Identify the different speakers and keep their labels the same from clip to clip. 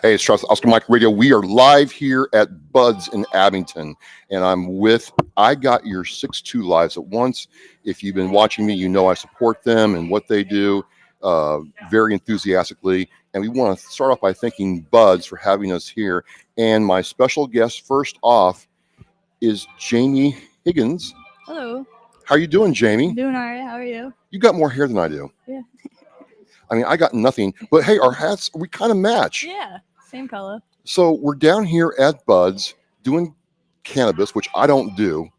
Speaker 1: Hey, it's Charles Oscar Mike Radio. We are live here at Bud's in Abington, and I'm with IGY6-Two Lives at Once. If you've been watching me, you know I support them and what they do very enthusiastically. And we want to start off by thanking Bud's for having us here. And my special guest, first off, is Jamie Higgins.
Speaker 2: Hello.
Speaker 1: How are you doing, Jamie?
Speaker 2: I'm doing all right. How are you?
Speaker 1: You got more hair than I do.
Speaker 2: Yeah.
Speaker 1: I mean, I got nothing, but hey, our hats, we kind of match.
Speaker 2: Yeah, same color.
Speaker 1: So we're down here at Bud's doing cannabis, which I don't do,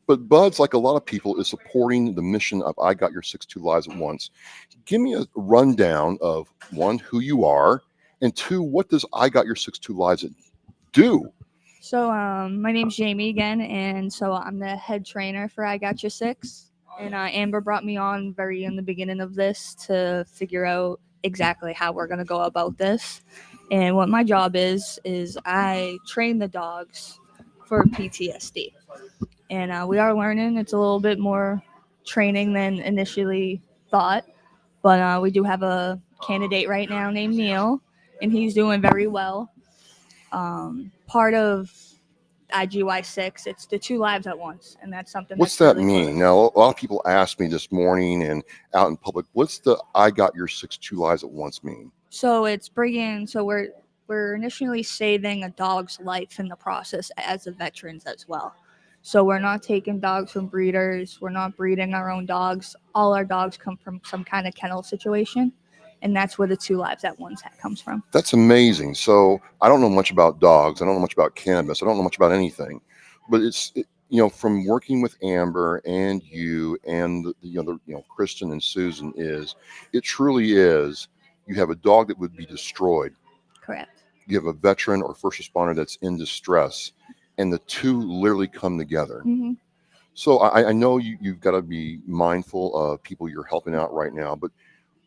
Speaker 1: but Bud's, like a lot of people, is supporting the mission of I Got Your 6-2 Lives at Once. Give me a rundown of, one, who you are, and two, what does I Got Your 6-2 Lives do?
Speaker 2: So my name's Jamie again, and so I'm the head trainer for I Got Your Six. And Amber brought me on very in the beginning of this to figure out exactly how we're going to go about this. And what my job is I train the dogs for PTSD. And we are learning. It's a little bit more training than initially thought. But we do have a candidate right now named Neil, and he's doing very well. Part of IGY6, it's the 2 lives at once, and that's something.
Speaker 1: What's that mean? Now, a lot of people asked me this morning and out in public, what's the I Got Your 6-2 Lives at Once mean?
Speaker 2: So it's bringing, so we're initially saving a dog's life in the process as the veterans as well. So we're not taking dogs from breeders, we're not breeding our own dogs. All our dogs come from some kind of kennel situation. And that's where the 2 lives at once comes from.
Speaker 1: That's amazing. So I don't know much about dogs. I don't know much about cannabis. I don't know much about anything. But from working with Amber and you and Kristen and Susan, it truly is. You have a dog that would be destroyed.
Speaker 2: Correct.
Speaker 1: You have a veteran or first responder that's in distress, and the two literally come together.
Speaker 2: Mm-hmm.
Speaker 1: So I know you've got to be mindful of people you're helping out right now, but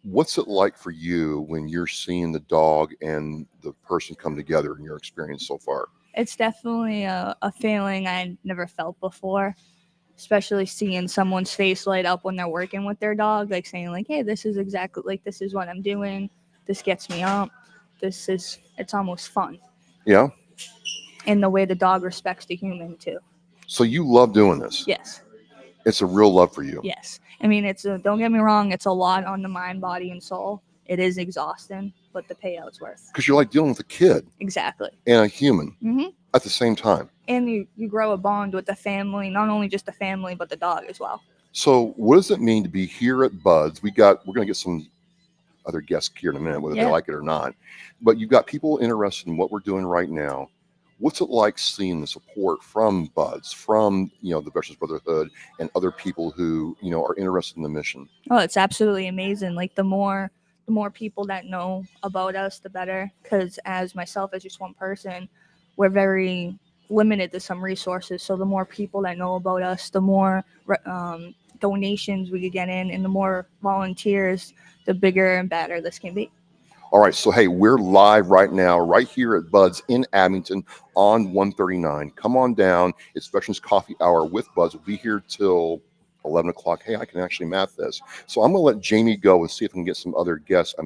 Speaker 1: what's it like for you when you're seeing the dog and the person come together in your experience so far?
Speaker 2: It's definitely a feeling I never felt before, especially seeing someone's face light up when they're working with their dog, like saying like, hey, this is exactly like, this is what I'm doing. This gets me up. It's almost fun.
Speaker 1: Yeah.
Speaker 2: And the way the dog respects the human too.
Speaker 1: So you love doing this?
Speaker 2: Yes.
Speaker 1: It's a real love for you.
Speaker 2: Yes. I mean, don't get me wrong, it's a lot on the mind, body, and soul. It is exhausting, but the payout's worth.
Speaker 1: Because you're like dealing with a kid.
Speaker 2: Exactly.
Speaker 1: And a human
Speaker 2: mm-hmm.
Speaker 1: at the same time.
Speaker 2: And you grow a bond with the family, not only just the family, but the dog as well.
Speaker 1: So what does it mean to be here at Bud's? We're going to get some other guests here in a minute, whether they like it or not. But you've got people interested in what we're doing right now. What's it like seeing the support from Bud's, from the Veterans Brotherhood, and other people who are interested in the mission?
Speaker 2: Oh, it's absolutely amazing. Like the more people that know about us, the better. Because as myself, as just one person, we're very limited to some resources. So the more people that know about us, the more donations we could get in, and the more volunteers, the bigger and better this can be.
Speaker 1: All right, so hey, we're live right now, right here at Bud's in Abington on 139. Come on down. It's Veterans Coffee Hour with Bud's. We'll be here till 11 o'clock. Hey, I can actually math this. So I'm going to let Jamie go and see if I can get some other guests,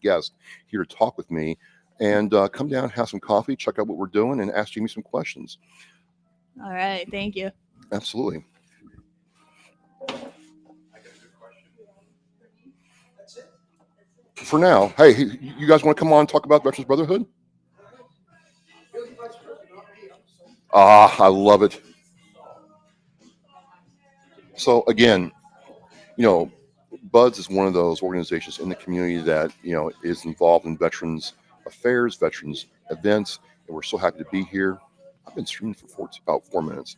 Speaker 1: guests here to talk with me. And come down, have some coffee, check out what we're doing, and ask Jamie some questions.
Speaker 2: All right, thank you.
Speaker 1: Absolutely. For now, hey, you guys want to come on and talk about Veterans Brotherhood? I love it. So again, Bud's is one of those organizations in the community that is involved in veterans affairs, veterans events, and we're so happy to be here. I've been streaming for about 4 minutes.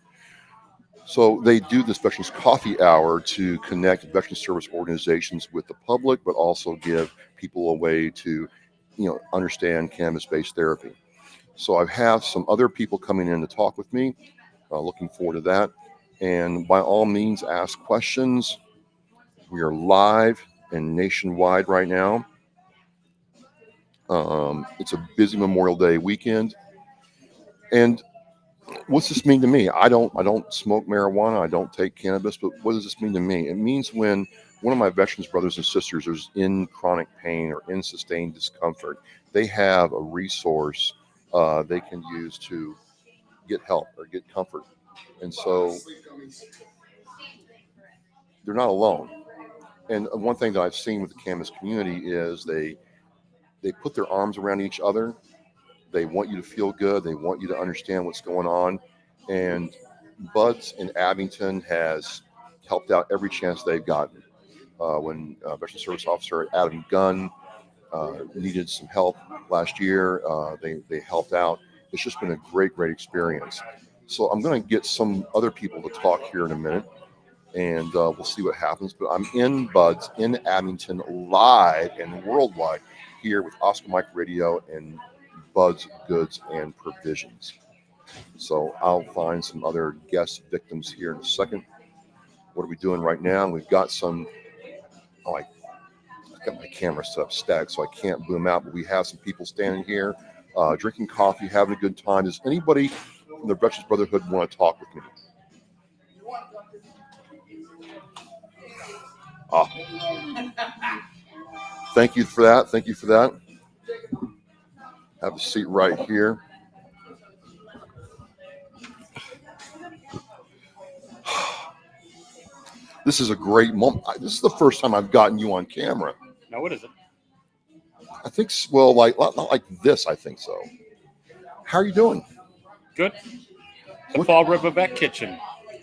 Speaker 1: So they do this Veterans Coffee Hour to connect veteran service organizations with the public, but also give people a way to, understand cannabis-based therapy. So I have some other people coming in to talk with me. Looking forward to that. And by all means, ask questions. We are live and nationwide right now. It's a busy Memorial Day weekend. And what's this mean to me? I don't smoke marijuana. I don't take cannabis. But what does this mean to me? It means when one of my veterans brothers and sisters is in chronic pain or in sustained discomfort, they have a resource they can use to get help or get comfort. And so they're not alone. And one thing that I've seen with the Canvas community is they put their arms around each other. They want you to feel good. They want you to understand what's going on. And Buds in Abington has helped out every chance they've gotten. When Veteran Service Officer Adam Gunn needed some help last year, they helped out. It's just been a great experience. So I'm going to get some other people to talk here in a minute, and we'll see what happens. But I'm in Buds in Abington live and worldwide here with Oscar Mike Radio and Buds Goods and Provisions. So I'll find some other guest victims here in a second. What are we doing right now? We've got some. Oh, I got my camera set up stacked, so I can't boom out. But we have some people standing here, drinking coffee, having a good time. Does anybody from the Veterans Brotherhood want to talk with me? Ah, thank you for that. Thank you for that. Have a seat right here. This is a great moment. This is the first time I've gotten you on camera.
Speaker 3: No, it isn't.
Speaker 1: I think, well, like not like this. I think so. How are you doing?
Speaker 3: Good. The Fall River Vet Kitchen.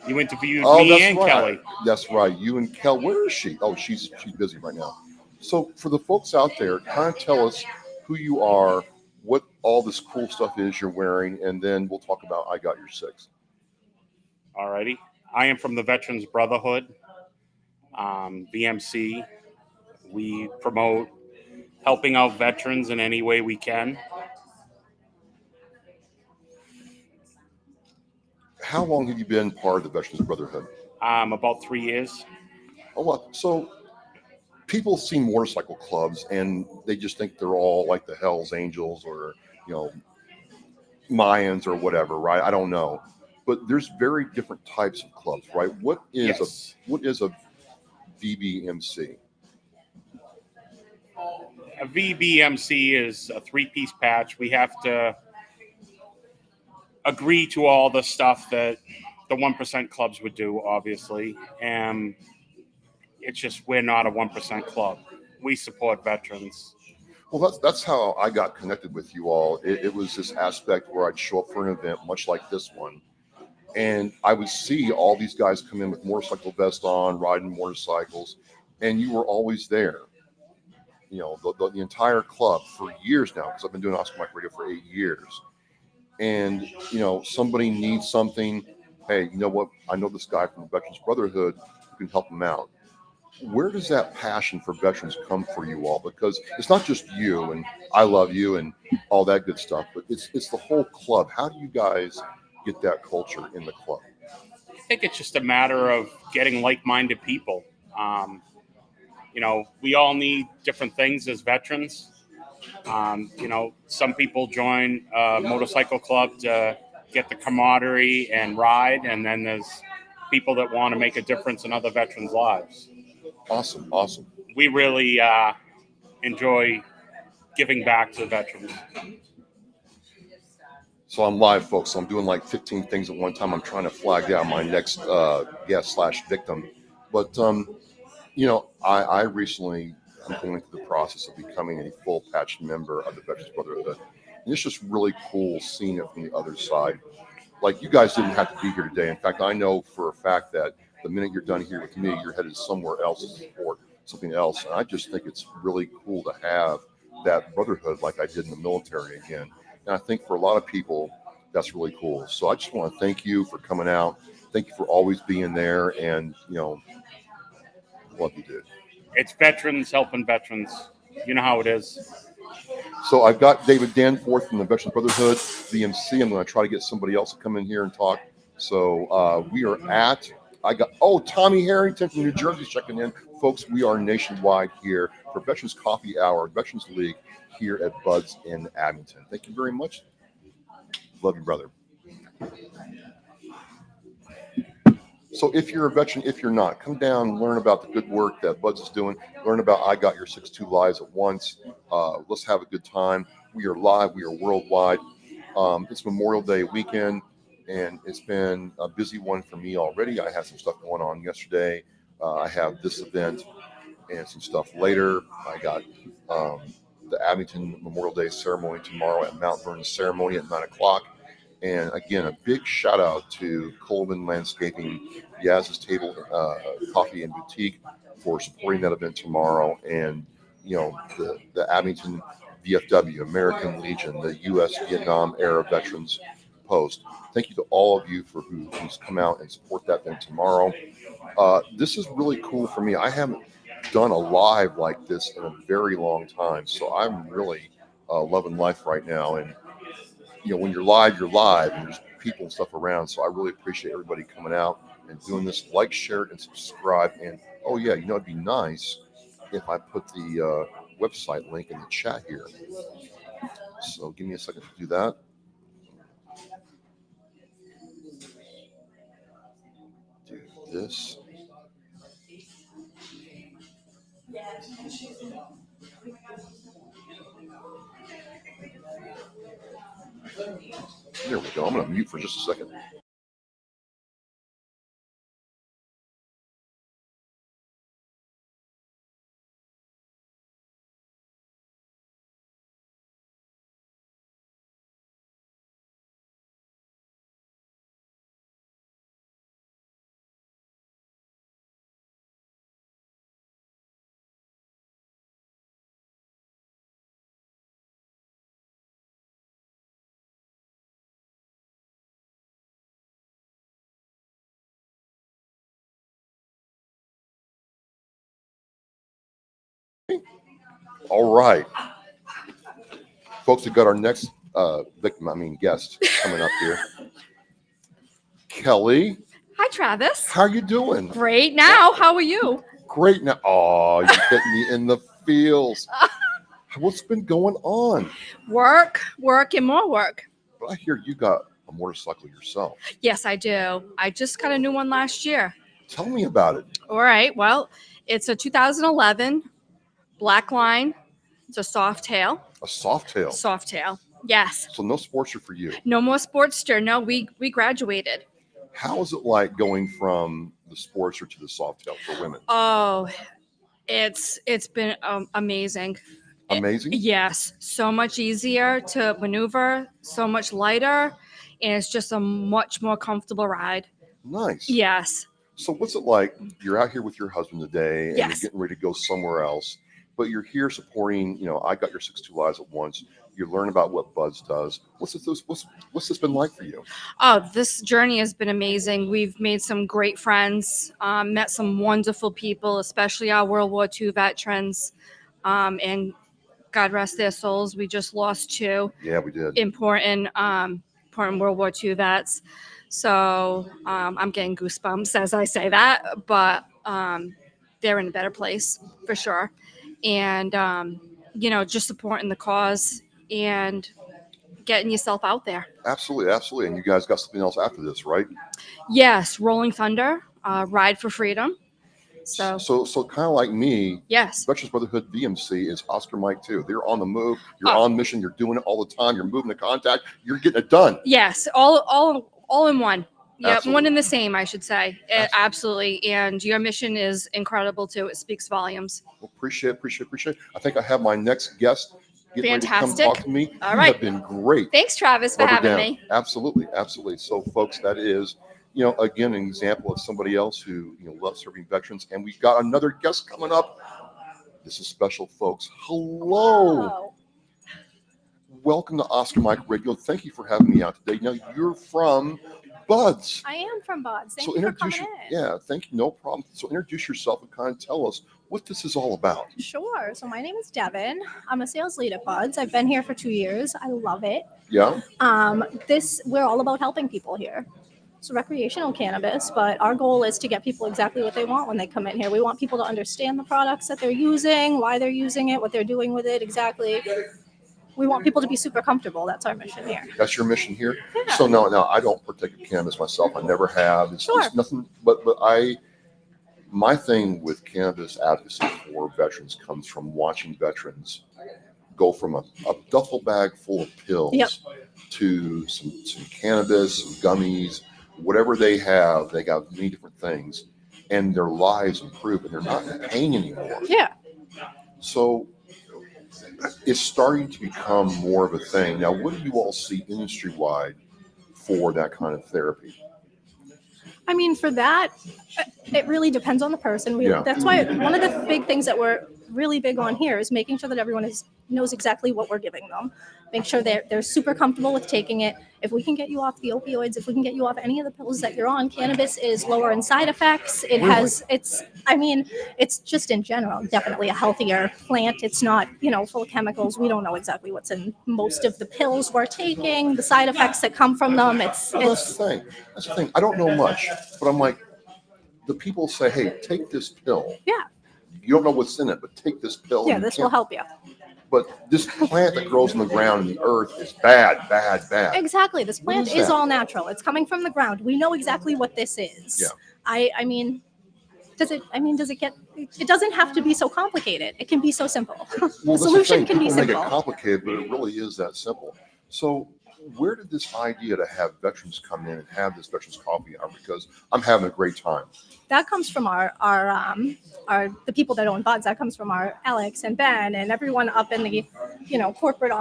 Speaker 3: You interviewed
Speaker 1: Oh,
Speaker 3: me
Speaker 1: that's
Speaker 3: and
Speaker 1: right.
Speaker 3: Kelly.
Speaker 1: That's right. You and Kel. Where is she? Oh, she's busy right now. So for the folks out there, kind of tell us who you are, what all this cool stuff is you're wearing, and then we'll talk about I Got Your Six.
Speaker 3: Alrighty. I am from the Veterans Brotherhood, VMC. We promote helping out veterans in any way we can.
Speaker 1: How long have you been part of the Veterans Brotherhood?
Speaker 3: About 3 years.
Speaker 1: Oh, what? So people see motorcycle clubs and they just think they're all like the Hells Angels or Mayans or whatever, right? I don't know, but there's very different types of clubs, right? What is a VBMC?
Speaker 3: A VBMC is a 3-piece patch. We have to agree to all the stuff that the 1% clubs would do, obviously. And it's just we're not a 1% club. We support veterans.
Speaker 1: Well, that's how I got connected with you all. It was this aspect where I'd show up for an event, much like this one, and I would see all these guys come in with motorcycle vests on, riding motorcycles, and you were always there. The entire club for years now, because I've been doing Oscar Mike Radio for 8 years. And somebody needs something. Hey, you know what? I know this guy from the Veterans Brotherhood who can help them out. Where does that passion for veterans come for you all? Because it's not just you and I love you and all that good stuff, but it's the whole club. How do you guys get that culture in the club?
Speaker 3: I think it's just a matter of getting like-minded people. We all need different things as veterans. Some people join a motorcycle club to get the camaraderie and ride, and then there's people that want to make a difference in other veterans' lives.
Speaker 1: Awesome.
Speaker 3: We really enjoy giving back to the veterans.
Speaker 1: So I'm live, folks. So I'm doing like 15 things at one time. I'm trying to flag down my next guest/victim. But I recently I'm going through the process of becoming a full patch member of the Veterans Brotherhood, and it's just really cool seeing it from the other side. Like, you guys didn't have to be here today. In fact, I know for a fact that the minute you're done here with me, you're headed somewhere else to support something else. And I just think it's really cool to have that brotherhood like I did in the military again. And I think for a lot of people, that's really cool. So I just want to thank you for coming out. Thank you for always being there. And, love you, dude.
Speaker 3: It's veterans helping veterans. You know how it is.
Speaker 1: So I've got David Danforth from the Veterans Brotherhood, VMC. I'm going to try to get somebody else to come in here and talk. So we are Tommy Harrington from New Jersey checking in. Folks, we are nationwide here for Veterans Coffee Hour, Veterans League here at Buds in Abington. Thank you very much. Love you, brother. So if you're a veteran, if you're not, come down, learn about the good work that Buds is doing, learn about I Got Your 6-2 Lives at once. Let's have a good time. We are live, we are worldwide. It's Memorial Day weekend, and it's been a busy one for me already. I had some stuff going on yesterday. I have this event and some stuff later. I got the Abington Memorial Day ceremony tomorrow at Mount Vernon ceremony at 9 o'clock. And again, a big shout out to Coleman Landscaping, Yaz's Table Coffee and Boutique for supporting that event tomorrow. And, the Abington VFW, American Legion, the U.S. Vietnam era Veterans Post. Thank you to all of you for who's come out and support that event tomorrow. This is really cool for me. I haven't done a live like this in a very long time, so I'm really loving life right now. And when you're live, and there's people and stuff around. So I really appreciate everybody coming out and doing this. Like, share it, and subscribe. And oh yeah, it'd be nice if I put the website link in the chat here. So give me a second to do that. Do this. There we go. I'm going to mute for just a second. All right. Folks, we've got our next guest coming up here. Kelly.
Speaker 4: Hi, Travis.
Speaker 1: How are you doing?
Speaker 4: Great now. How are you?
Speaker 1: Great now. Oh, you hit me in the feels. What's been going on?
Speaker 4: Work, and more work.
Speaker 1: But I hear you got a motorcycle yourself.
Speaker 4: Yes, I do. I just got a new one last year.
Speaker 1: Tell me about it.
Speaker 4: All right. Well, it's a 2011 Black Line. It's a soft tail.
Speaker 1: A soft tail.
Speaker 4: Soft tail. Yes.
Speaker 1: So no Sportster for you.
Speaker 4: No more Sportster. No, we graduated.
Speaker 1: How is it like going from the Sportster to the soft tail for women?
Speaker 4: Oh, it's been amazing.
Speaker 1: Amazing?
Speaker 4: Yes. So much easier to maneuver, so much lighter, and it's just a much more comfortable ride.
Speaker 1: Nice.
Speaker 4: Yes.
Speaker 1: So what's it like? You're out here with your husband today, and
Speaker 4: Yes.
Speaker 1: you're getting ready to go somewhere else, but you're here supporting, I Got Your 6-2 Lives at once. You learn about what Buds does. What's this been like for you?
Speaker 4: Oh, this journey has been amazing. We've made some great friends, met some wonderful people, especially our World War II veterans, and God rest their souls. We just lost two.
Speaker 1: Yeah, we did.
Speaker 4: Important World War II vets. So I'm getting goosebumps as I say that, but they're in a better place for sure. And, just supporting the cause and getting yourself out there.
Speaker 1: Absolutely, absolutely. And you guys got something else after this, right?
Speaker 4: Yes, Rolling Thunder, Ride for Freedom. So
Speaker 1: kind of like me,
Speaker 4: yes,
Speaker 1: Veterans Brotherhood VMC is Oscar Mike too. They're on the move. You're on mission. You're doing it all the time. You're moving to contact. You're getting it done.
Speaker 4: Yes, all in one. Yeah,
Speaker 1: Absolutely.
Speaker 4: One and the same, I should say. Absolutely. And your mission is incredible too. It speaks volumes.
Speaker 1: Well, appreciate it. I think I have my next guest getting ready to come
Speaker 4: Fantastic.
Speaker 1: talk to me.
Speaker 4: All
Speaker 1: You
Speaker 4: right.
Speaker 1: have been great.
Speaker 4: Thanks, Travis, for
Speaker 1: Rubber
Speaker 4: having
Speaker 1: down.
Speaker 4: me.
Speaker 1: Absolutely. So, folks, that is, again, an example of somebody else who, loves serving veterans. And we've got another guest coming up. This is special, folks. Hello. Welcome to Oscar Mike Radio. Thank you for having me out today. Now, you're from Buds.
Speaker 5: I am from Buds. Thank you for coming in.
Speaker 1: Yeah, thank you. No problem. So introduce yourself and kind of tell us what this is all about.
Speaker 5: Sure. So my name is Devin. I'm a sales lead at Buds. I've been here for 2 years. I love it.
Speaker 1: Yeah.
Speaker 5: We're all about helping people here. So recreational cannabis, but our goal is to get people exactly what they want when they come in here. We want people to understand the products that they're using, why they're using it, what they're doing with it exactly. We want people to be super comfortable. That's our mission here.
Speaker 1: That's your mission here.
Speaker 5: Yeah.
Speaker 1: So now I don't partake of cannabis myself. I never have. It's
Speaker 5: Sure.
Speaker 1: nothing. But my thing with cannabis advocacy for veterans comes from watching veterans go from a duffel bag full of pills
Speaker 5: Yep.
Speaker 1: to some cannabis, some gummies, whatever they have. They got many different things, and their lives improve, and they're not in pain anymore.
Speaker 5: Yeah.
Speaker 1: So it's starting to become more of a thing. Now, what do you all see industry-wide for that kind of therapy?
Speaker 5: I mean, for that, it really depends on the person.
Speaker 1: Yeah.
Speaker 5: That's why one of the big things that we're really big on here is making sure that everyone knows exactly what we're giving them. Make sure they're super comfortable with taking it. If we can get you off the opioids, if we can get you off any of the pills that you're on, cannabis is lower in side effects. It's just in general definitely a healthier plant. It's not, full of chemicals. We don't know exactly what's in most of the pills we're taking, the side effects that come from them.
Speaker 1: That's the thing. That's the thing. I don't know much, but I'm like, the people say, hey, take this pill.
Speaker 5: Yeah.
Speaker 1: You don't know what's in it, but take this pill.
Speaker 5: Yeah, this will help you.
Speaker 1: But this plant that grows in the ground in the earth is bad, bad, bad.
Speaker 5: Exactly. This
Speaker 1: What
Speaker 5: plant
Speaker 1: is
Speaker 5: is
Speaker 1: that?
Speaker 5: all natural. It's coming from the ground. We know exactly what this is.
Speaker 1: Yeah.
Speaker 5: I mean, does it get, it doesn't have to be so complicated. It can be so simple.
Speaker 1: Well,
Speaker 5: The
Speaker 1: that's
Speaker 5: solution
Speaker 1: the thing.
Speaker 5: can be
Speaker 1: People make it
Speaker 5: simple.
Speaker 1: complicated, but it really is that simple. So where did this idea to have veterans come in and have this veterans coffee hour? Because I'm having a great time.
Speaker 5: That comes from our the people that own Buds. That comes from our Alex and Ben and everyone up in the, corporate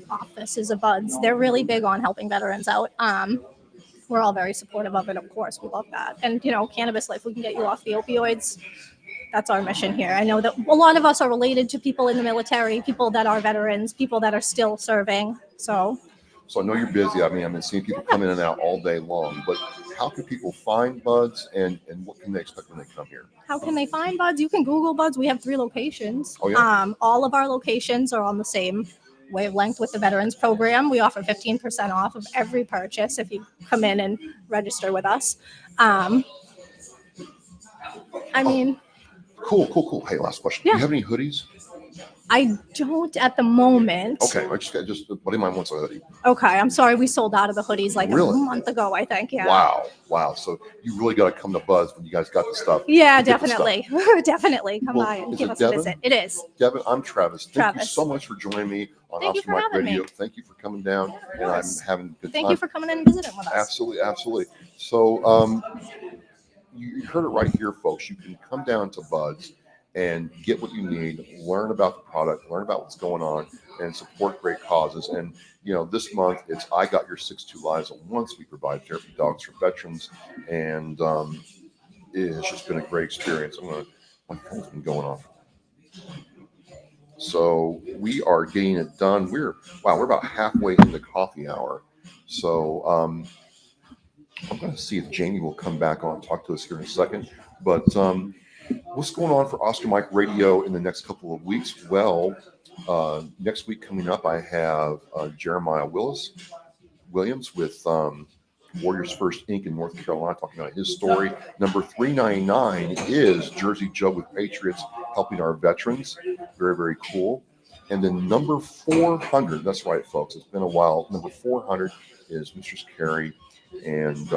Speaker 5: offices of Buds. They're really big on helping veterans out. We're all very supportive of it, of course. We love that. And, Cannabis Life, we can get you off the opioids. That's our mission here. I know that a lot of us are related to people in the military, people that are veterans, people that are still serving. So
Speaker 1: I know you're busy. I mean, I've been seeing people come in and out all day long, but how can people find Buds and what can they expect when they come here?
Speaker 5: how can they find Buds? You can Google Buds. We have 3 locations.
Speaker 1: Oh, yeah?
Speaker 5: All of our locations are on the same wavelength with the Veterans Program. We offer 15% off of every purchase if you come in and register with us.
Speaker 1: Cool. Hey, last question.
Speaker 5: Yeah.
Speaker 1: Do you have any hoodies?
Speaker 5: I don't at the moment.
Speaker 1: Okay, I just buddy of mine wants a hoodie.
Speaker 5: Okay, I'm sorry. We sold out of the hoodies like
Speaker 1: Really?
Speaker 5: a month ago, I think. Yeah.
Speaker 1: Wow. So you really got to come to Buds when you guys got the stuff.
Speaker 5: Yeah,
Speaker 1: Get the stuff.
Speaker 5: definitely. Definitely. Come
Speaker 1: Well,
Speaker 5: by and
Speaker 1: is
Speaker 5: give
Speaker 1: it
Speaker 5: us
Speaker 1: Devin?
Speaker 5: a visit. It is.
Speaker 1: Devin, I'm Travis. Thank you
Speaker 5: Travis.
Speaker 1: so much for joining me on
Speaker 5: Thank you
Speaker 1: Oscar
Speaker 5: for
Speaker 1: Mike
Speaker 5: having
Speaker 1: Radio.
Speaker 5: me.
Speaker 1: Thank you for coming down, and I'm
Speaker 5: course.
Speaker 1: having a good
Speaker 5: Thank
Speaker 1: time.
Speaker 5: you for coming in and visiting with us.
Speaker 1: Absolutely. So you heard it right here, folks. You can come down to Buds and get what you need, learn about the product, learn about what's going on, and support great causes. And this month it's IGY6-Two Lives. Once we provide therapy dogs for veterans, and it's just been a great experience. My phone's been going off. So we are getting it done. We're about halfway into coffee hour. So I'm going to see if Jamie will come back on and talk to us here in a second. But what's going on for Oscar Mike Radio in the next couple of weeks? Well, next week coming up, I have Jeremiah Williams with Warriors First Inc. in North Carolina, talking about his story. Number 399 is Jersey Joe with Patriots, helping our veterans. Very, very cool. And then number 400, that's right, folks, it's been a while. Number 400 is Mistress Carrie and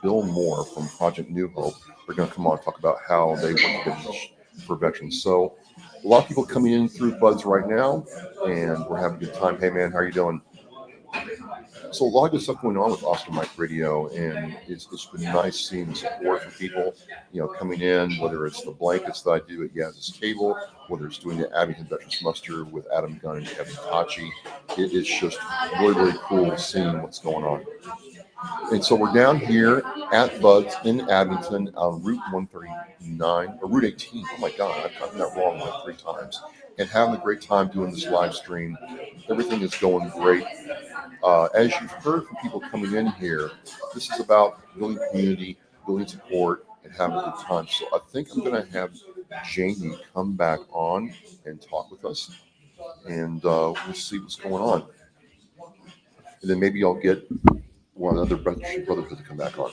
Speaker 1: Bill Moore from Project New Hope. They're going to come on and talk about how they work together for veterans. So a lot of people coming in through Buds right now, and we're having a good time. Hey, man, how are you doing? So a lot of good stuff going on with Oscar Mike Radio, and it's been nice seeing the support from people, coming in, whether it's the blankets that I do at Yaz's Table, whether it's doing the Abington Veterans Muster with Adam Gunn and Kevin Tachi. It is just really, really cool seeing what's going on. And so we're down here at Buds in Abington on Route 139, or Route 18. Oh my God, I've gotten that wrong like 3 times. And having a great time doing this live stream. Everything is going great. As you've heard from people coming in here, this is about building community, building support, and having a good time. So I think I'm going to have Jamie come back on and talk with us, and we'll see what's going on. And then maybe I'll get one other brotherhood to come back on.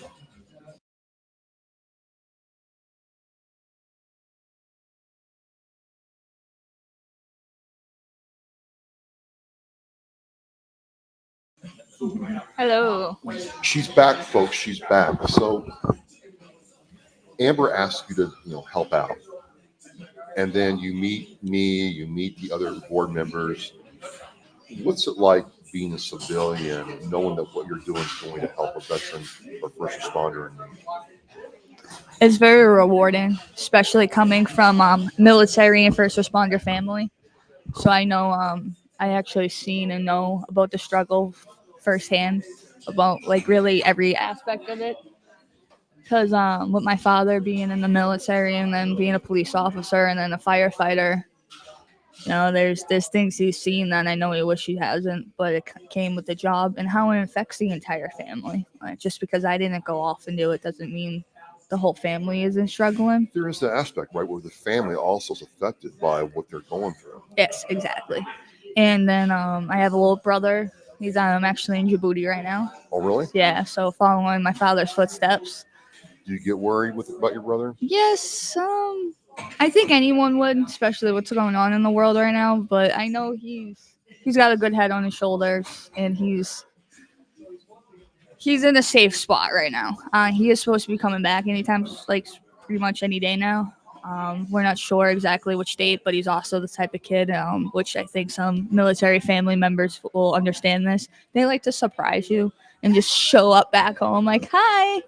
Speaker 2: Hello.
Speaker 1: She's back, folks. She's back. So Amber asked you to, help out, and then you meet me, you meet the other board members. What's it like being a civilian, knowing that what you're doing is going to help a veteran or first responder in need?
Speaker 2: It's very rewarding, especially coming from military and first responder family. So I know I actually seen and know about the struggle firsthand, about like really every aspect of it. Because with my father being in the military and then being a police officer and then a firefighter, there's things he's seen that I know he wish he hasn't, but it came with the job and how it affects the entire family. Like, just because I didn't go off and do it doesn't mean the whole family isn't struggling.
Speaker 1: There is that aspect, right, where the family also is affected by what they're going through.
Speaker 2: Yes, exactly. And then I have a little brother. He's actually in Djibouti right now.
Speaker 1: Oh, really?
Speaker 2: Yeah, so following my father's footsteps.
Speaker 1: Do you get worried about your brother?
Speaker 2: Yes, I think anyone would, especially what's going on in the world right now. But I know he's got a good head on his shoulders, and he's in a safe spot right now. He is supposed to be coming back anytime, like pretty much any day now. We're not sure exactly which date, but he's also the type of kid, which I think some military family members will understand this. They like to surprise you and just show up back home like, hi.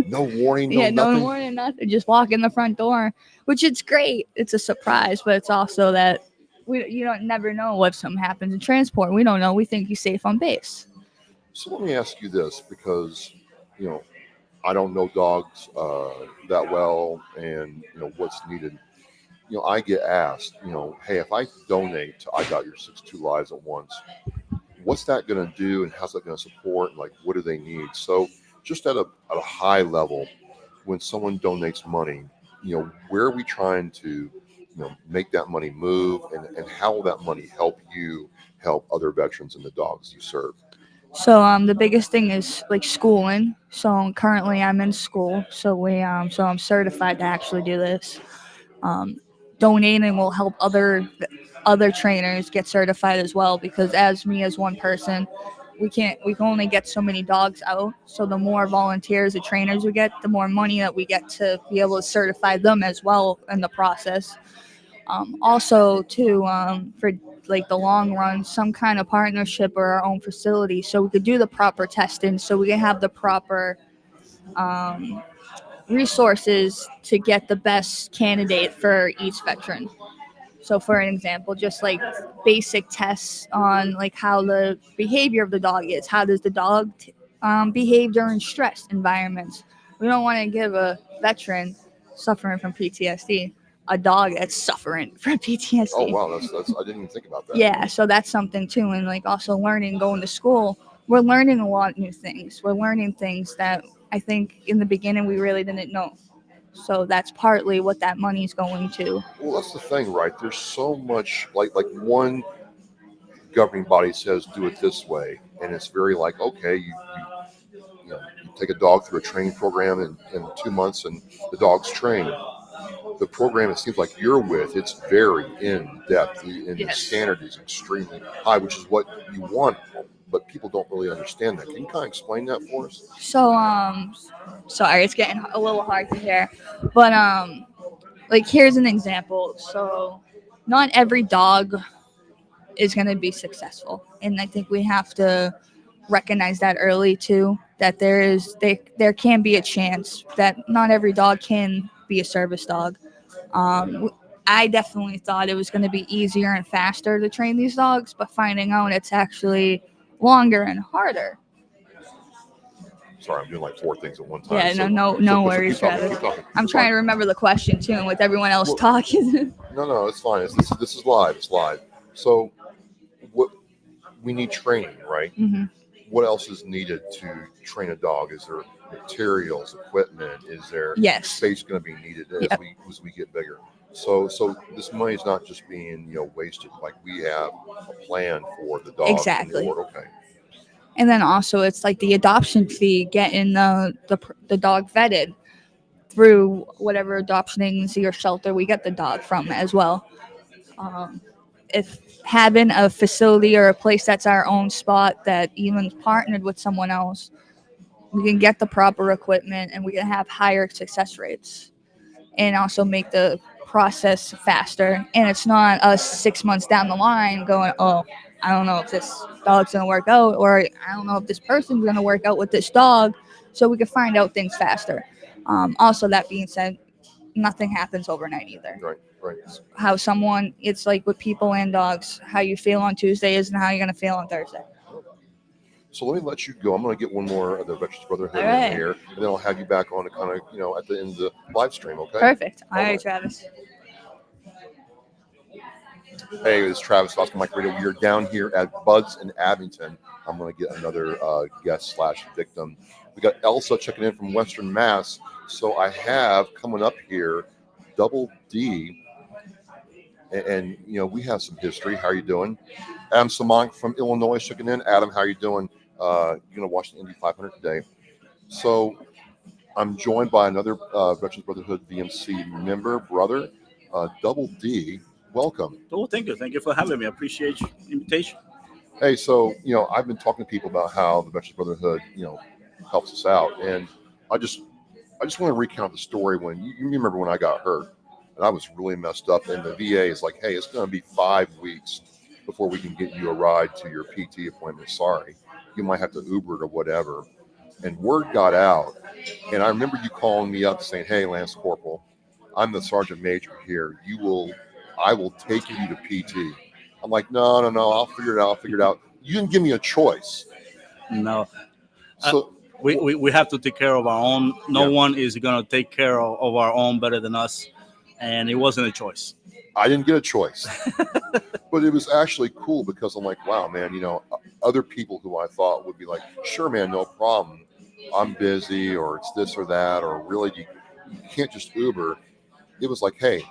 Speaker 1: No warning, no
Speaker 2: Yeah, no
Speaker 1: nothing?
Speaker 2: warning, nothing. Just walk in the front door, which it's great. It's a surprise, but it's also that you don't never know what something happens in transport. We don't know. We think he's safe on base.
Speaker 1: So let me ask you this, because, you know, I don't know dogs that well, and, what's needed. I get asked, hey, if I donate to I Got Your 6-2 Lives at once, what's that going to do, and how's that going to support, and like, what do they need? So just at a high level, when someone donates money, where are we trying to, make that money move, and how will that money help you help other veterans and the dogs you serve?
Speaker 2: So the biggest thing is like schooling. So currently I'm in school, so I'm certified to actually do this. Um, Donating will help other trainers get certified as well, because as one person, we can only get so many dogs out. So the more volunteers and trainers we get, the more money that we get to be able to certify them as well in the process. Also to for like the long run, some kind of partnership or our own facility, so we could do the proper testing, so we can have the proper um, resources to get the best candidate for each veteran. So, for an example, just like basic tests on like how the behavior of the dog is. How does the dog behave during stress environments? We don't want to give a veteran suffering from PTSD a dog that's suffering from PTSD.
Speaker 1: Oh, wow, that's I didn't even think about that.
Speaker 2: Yeah, so that's something too, and like also learning, going to school, we're learning a lot of new things. We're learning things that I think in the beginning we really didn't know. So that's partly what that money's going to.
Speaker 1: Well, that's the thing, right? There's so much, like one governing body says do it this way, and it's very like, okay, you take a dog through a training program in 2 months, and the dog's trained. The program, it seems like you're with, it's very in depth, and the
Speaker 2: Yes.
Speaker 1: standard is extremely high, which is what you want, but people don't really understand that. Can you kind of explain that for us?
Speaker 2: So sorry, it's getting a little hard to hear, but like here's an example. So not every dog is going to be successful, and I think we have to recognize that early too, that there can be a chance that not every dog can be a service dog. um, I definitely thought it was going to be easier and faster to train these dogs, but finding out it's actually longer and harder.
Speaker 1: Sorry, I'm doing like four things at one time.
Speaker 2: Yeah, no
Speaker 1: so
Speaker 2: worries,
Speaker 1: keep talking,
Speaker 2: Travis.
Speaker 1: keep talking.
Speaker 2: I'm
Speaker 1: It's
Speaker 2: trying
Speaker 1: fine.
Speaker 2: to remember the question too, and with everyone else
Speaker 1: Well-
Speaker 2: talking.
Speaker 1: No, it's fine. This is live. It's live. So, what we need training, right?
Speaker 2: hmm
Speaker 1: What else is needed to train a dog? Is there materials, equipment? Is there
Speaker 2: Yes.
Speaker 1: space going to be needed as
Speaker 2: Yep.
Speaker 1: we get bigger? So this money is not just being wasted. Like, we have a plan for the dog.
Speaker 2: Exactly.
Speaker 1: Okay.
Speaker 2: And then also it's like the adoption fee, getting the dog vetted through whatever adoption agency or shelter we get the dog from as well. Um, if having a facility or a place that's our own spot that even partnered with someone else, we can get the proper equipment and we can have higher success rates and also make the process faster. And it's not us 6 months down the line going, oh, I don't know if this dog's going to work out, or I don't know if this person's going to work out with this dog. So we can find out things faster. Also, that being said, nothing happens overnight either.
Speaker 1: Right, right.
Speaker 2: How someone, it's like with people and dogs, how you feel on Tuesday isn't how you're going to feel on Thursday.
Speaker 1: So let me let you go. I'm going to get one more of the Veterans Brotherhood
Speaker 2: All right.
Speaker 1: in here, and then I'll have you back on to kind of, at the end of the live stream, okay?
Speaker 2: Perfect. All
Speaker 1: All
Speaker 2: right,
Speaker 1: right.
Speaker 2: Travis.
Speaker 1: Hey, it's Travis, Oscar Mike Radio. We are down here at Bud's in Abington. I'm going to get another guest/victim. We got Elsa checking in from Western Mass. So I have coming up here Double D, and we have some history. How are you doing? Adam Samonk from Illinois checking in. Adam, how are you doing? You're going to watch the Indy 500 today. So I'm joined by another Veterans Brotherhood VMC member, brother, Double D. Welcome.
Speaker 6: Oh, thank you. Thank you for having me. I appreciate your invitation.
Speaker 1: Hey, so I've been talking to people about how the Veterans Brotherhood, helps us out, and I just want to recount the story when you remember when I got hurt and I was really messed up, and the VA is like, "Hey, it's going to be 5 weeks before we can get you a ride to your PT appointment. Sorry, you might have to Uber it or whatever." And word got out, and I remember you calling me up saying, "Hey, Lance Corporal, I'm the Sergeant Major here. I will take you to PT." I'm like, no, I'll figure it out. You didn't give me a choice.
Speaker 6: No,
Speaker 1: So
Speaker 6: we have to take care of our own. No
Speaker 1: Yeah.
Speaker 6: one is going to take care of our own better than us. And it wasn't a choice.
Speaker 1: I didn't get a choice. But it was actually cool because I'm like, wow, man, other people who I thought would be like, sure, man, no problem. I'm busy, or it's this or that, or really you can't just Uber. It was like, hey,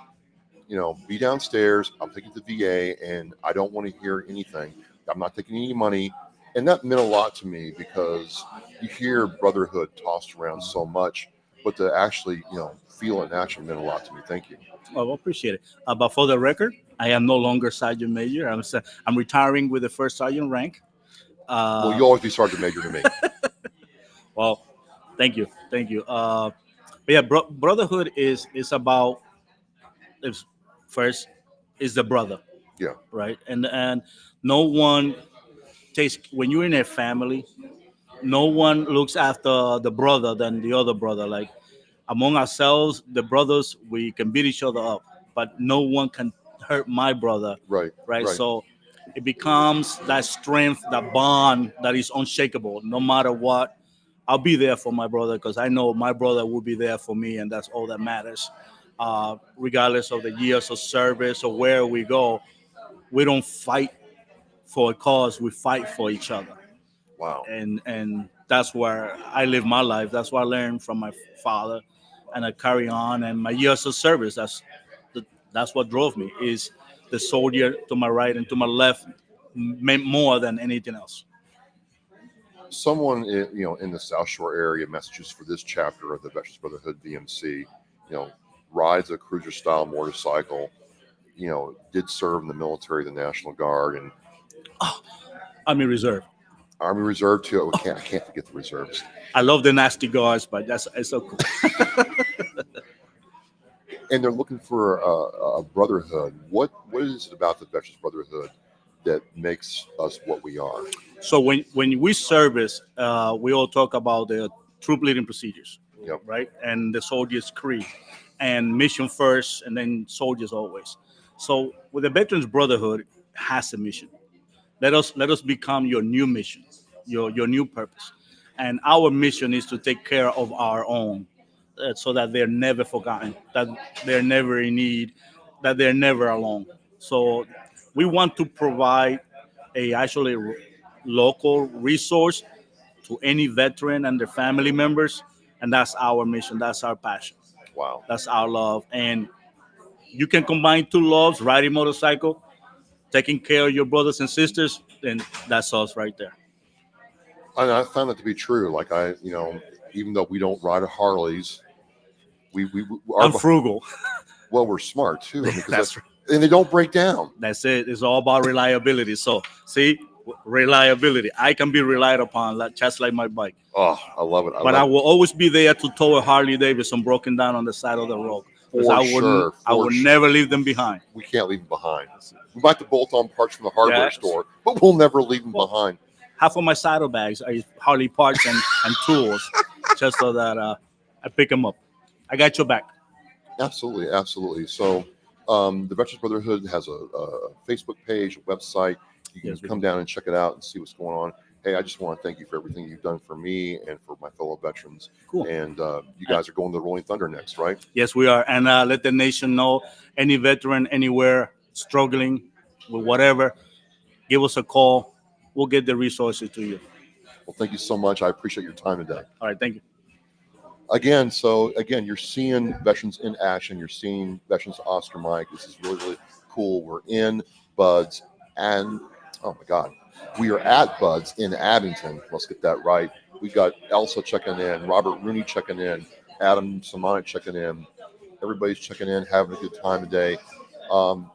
Speaker 1: be downstairs. I'm taking the VA, and I don't want to hear anything. I'm not taking any money. And that meant a lot to me because you hear brotherhood tossed around so much, but to actually, feel it in action meant a lot to me. Thank you.
Speaker 6: Oh, I appreciate it. But for the record, I am no longer Sergeant Major. I'm retiring with the first sergeant rank.
Speaker 1: Well, you'll always be Sergeant Major to me.
Speaker 6: Well, thank you. But yeah, brotherhood is about is first is the brother.
Speaker 1: Yeah.
Speaker 6: Right. And no one takes when you're in a family. No one looks after the brother than the other brother. Like among ourselves, the brothers, we can beat each other up, but no one can hurt my brother.
Speaker 1: Right.
Speaker 6: Right. So it becomes that strength, that bond that is unshakable. No matter what, I'll be there for my brother because I know my brother will be there for me, and that's all that matters. Regardless of the years of service or where we go, we don't fight for a cause. We fight for each other.
Speaker 1: Wow.
Speaker 6: And that's where I live my life. That's what I learned from my father, and I carry on. And my years of service. That's what drove me. Is the soldier to my right and to my left meant more than anything else.
Speaker 1: Someone in the South Shore area of Massachusetts for this chapter of the Veterans Brotherhood VMC, rides a cruiser style motorcycle. Did serve in the military, the National Guard, and
Speaker 6: Army Reserve.
Speaker 1: Army Reserve too. I can't forget the reserves.
Speaker 6: I love the nasty guards, but it's so cool.
Speaker 1: And they're looking for a brotherhood. What is it about the Veterans Brotherhood that makes us what we are?
Speaker 6: So when we service, we all talk about the troop leading procedures,
Speaker 1: Yep.
Speaker 6: right? And the soldiers' creed, and mission first, and then soldiers always. So with the Veterans Brotherhood has a mission. Let us become your new mission, your new purpose, and our mission is to take care of our own, so that they're never forgotten, that they're never in need, that they're never alone. So we want to provide a actually local resource to any veteran and their family members, and that's our mission. That's our passion.
Speaker 1: Wow.
Speaker 6: That's our love, and you can combine two loves: riding motorcycle, taking care of your brothers and sisters, then that's us right there.
Speaker 1: And I found that to be true. Like even though we don't ride Harleys, we are
Speaker 6: I'm frugal.
Speaker 1: well, we're smart too. I mean, 'cause
Speaker 6: That's
Speaker 1: and they don't break down.
Speaker 6: That's it. It's all about reliability. So see, reliability. I can be relied upon, just like my bike.
Speaker 1: Oh, I love it.
Speaker 6: But I
Speaker 1: love
Speaker 6: will always be there to tow a Harley Davidson broken down on the side of the road. Because
Speaker 1: For
Speaker 6: I
Speaker 1: sure,
Speaker 6: I
Speaker 1: for
Speaker 6: would
Speaker 1: sure.
Speaker 6: never leave them behind.
Speaker 1: We can't leave them behind. We might have to bolt on parts from the hardware
Speaker 6: Yes.
Speaker 1: store, but we'll never leave them
Speaker 6: Well,
Speaker 1: behind.
Speaker 6: Half of my saddlebags are Harley parts and tools, just so that I pick them up. I got your back.
Speaker 1: Absolutely, absolutely. So, the Veterans Brotherhood has a Facebook page, a website. You can
Speaker 6: Yes, we
Speaker 1: come
Speaker 6: do.
Speaker 1: down and check it out and see what's going on. Hey, I just want to thank you for everything you've done for me and for my fellow veterans.
Speaker 6: Cool.
Speaker 1: And you guys are going to the Rolling Thunder next, right?
Speaker 6: Yes, we are. And let the nation know, any veteran anywhere struggling with whatever, give us a call. We'll get the resources to you.
Speaker 1: Well, thank you so much. I appreciate your time today.
Speaker 6: All right, thank you.
Speaker 1: Again, you're seeing veterans in action. You're seeing veterans Oscar Mike. This is really, really cool. We're in Buds, and oh my God, we are at Buds in Abington. Let's get that right. We got Elsa checking in, Robert Rooney checking in, Adam Simonik checking in. Everybody's checking in, having a good time today. Um,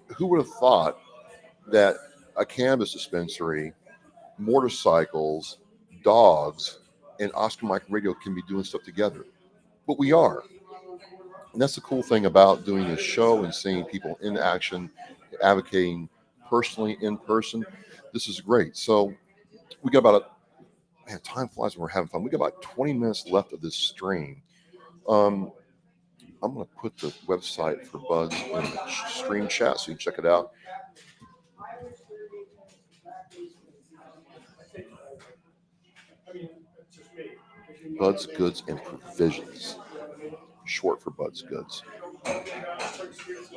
Speaker 1: who would have thought that a cannabis dispensary, motorcycles, dogs, and Oscar Mike Radio can be doing stuff together? But we are. And that's the cool thing about doing this show and seeing people in action, advocating personally in person. This is great. So we got about man, time flies when we're having fun. We got about 20 minutes left of this stream. I'm going to put the website for Buds in the stream chat so you can check it out. Buds Goods and Provisions, short for Buds Goods.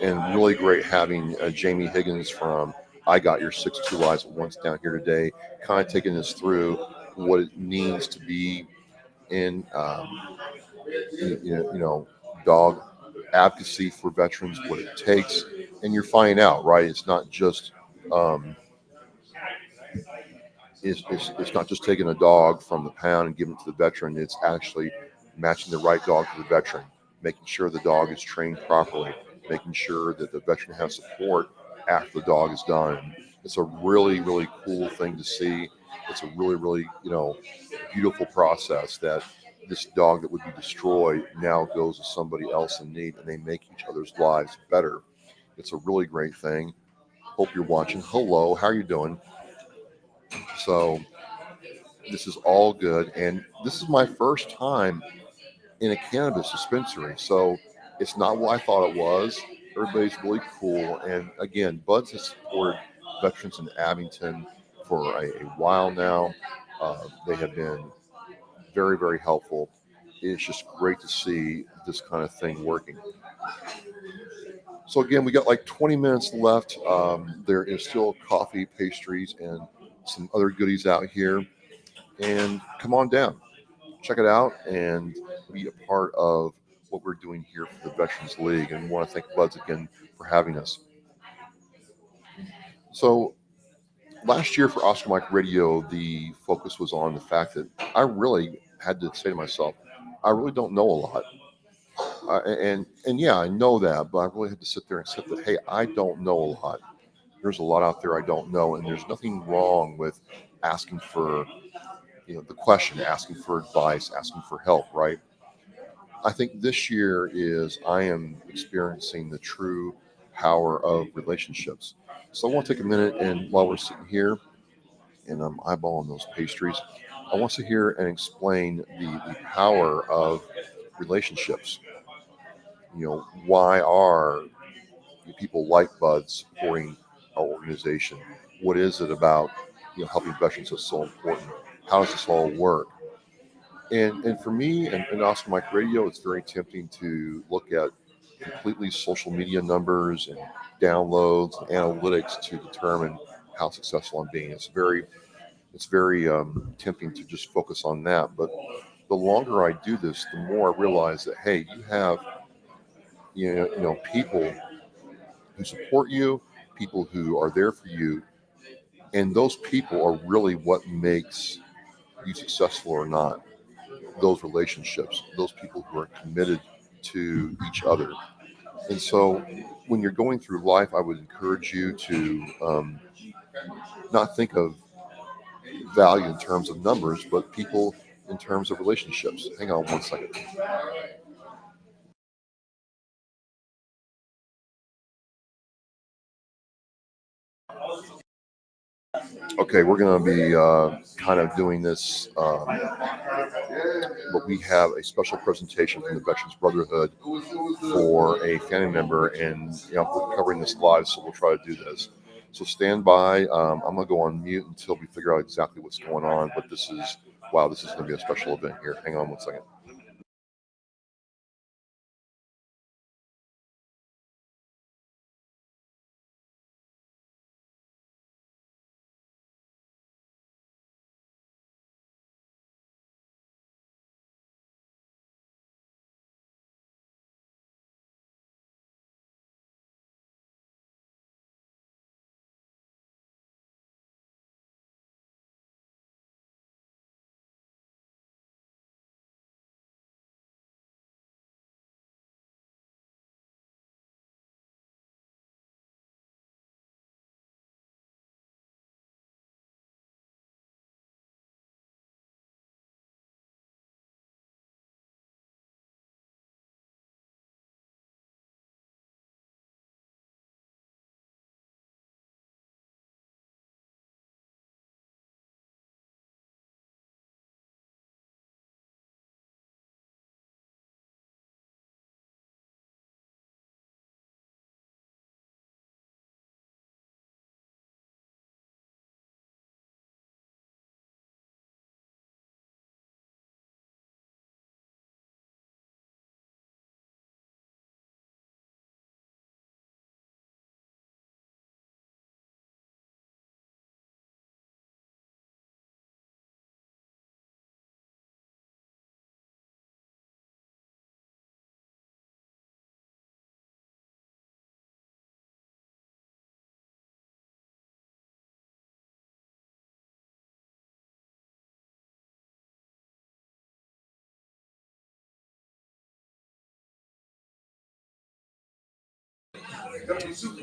Speaker 1: And really great having Jamie Higgins from IGY6-Two Lives at once down here today, kind of taking us through what it means to be in, dog advocacy for veterans, what it takes, and you're finding out, right? It's not just it's not just taking a dog from the pound and giving it to the veteran. It's actually matching the right dog to the veteran, making sure the dog is trained properly, making sure that the veteran has support after the dog is done. It's a really, really cool thing to see. It's a really, really, beautiful process that this dog that would be destroyed now goes to somebody else in need, and they make each other's lives better. It's a really great thing. Hope you're watching. Hello, how are you doing? So this is all good, and this is my first time in a cannabis dispensary, so it's not what I thought it was. Everybody's really cool, and again, Buds has supported veterans in Abington for a while now. They have been very, very helpful. It's just great to see this kind of thing working. So again, we got like 20 minutes left. There is still coffee, pastries, and some other goodies out here. And come on down, check it out, and be a part of what we're doing here for the Veterans League. And we want to thank Buds again for having us. So last year for Oscar Mike Radio, the focus was on the fact that I really had to say to myself, I really don't know a lot. And yeah, I know that, but I really had to sit there and accept that, hey, I don't know a lot. There's a lot out there I don't know, and there's nothing wrong with asking for, the question, asking for advice, asking for help, right? I think this year is I am experiencing the true power of relationships. So I want to take a minute, and while we're sitting here and I'm eyeballing those pastries, I want to hear and explain the power of relationships. Why are people like Buds supporting our organization? What is it about helping veterans that's so important? How does this all work? And for me and Oscar Mike Radio, it's very tempting to look at completely social media numbers and downloads and analytics to determine how successful I'm being. It's very tempting to just focus on that. But the longer I do this, the more I realize that, hey, you have people who support you, people who are there for you, and those people are really what makes you successful or not. Those relationships, those people who are committed to each other. And so when you're going through life, I would encourage you to not think of value in terms of numbers, but people in terms of relationships. Hang on one second. Okay, we're going to be kind of doing this, but we have a special presentation from the Veterans Brotherhood for a family member, and we're covering this live, so we'll try to do this. So stand by. I'm going to go on mute until we figure out exactly what's going on, but this is going to be a special event here. Hang on one second.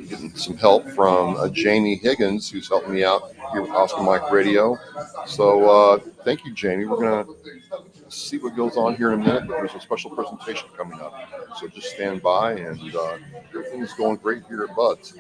Speaker 1: Getting some help from Jamie Higgins, who's helping me out here with Oscar Mike Radio. So thank you, Jamie. We're going to see what goes on here in a minute, but there's a special presentation coming up. So just stand by, and everything's going great here at Bud's.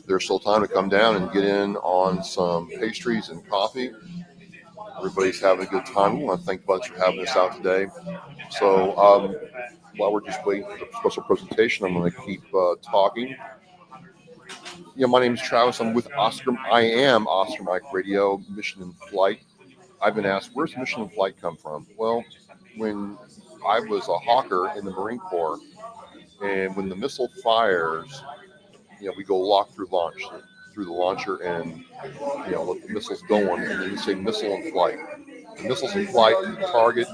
Speaker 1: There's still time to come down and get in on some pastries and coffee. Everybody's having a good time. We want to thank Bud's for having us out today. So while we're just waiting for the special presentation, I'm going to keep talking. My name is Travis. I'm with Oscar. I am Oscar Mike Radio, Mission in Flight. I've been asked, where's Mission in Flight come from? Well, when I was a hawker in the Marine Corps, and when the missile fires, we go lock through the launcher, and let the missiles going, and then you say missile in flight. The missile's in flight to the target.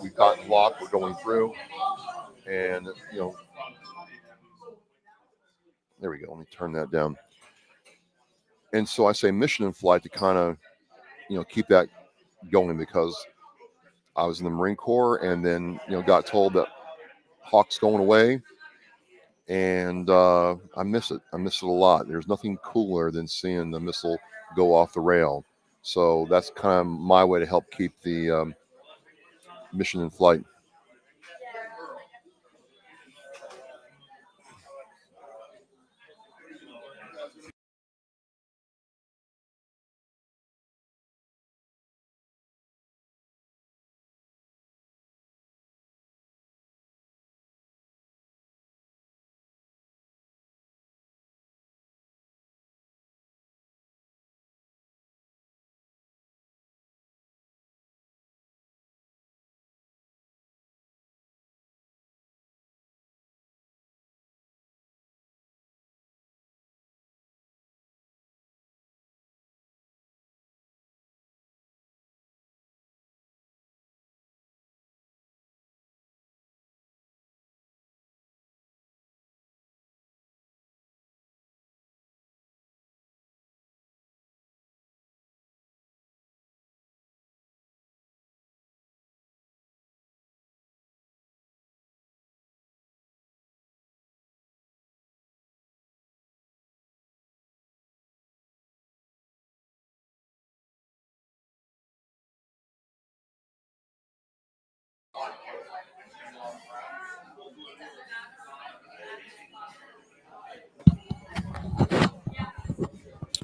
Speaker 1: We've gotten locked. We're going through, and there we go. Let me turn that down. And so I say mission in flight to kind of keep that going, because I was in the Marine Corps, and then got told that Hawk's going away, and I miss it. I miss it a lot. There's nothing cooler than seeing the missile go off the rail. So that's kind of my way to help keep the mission in flight.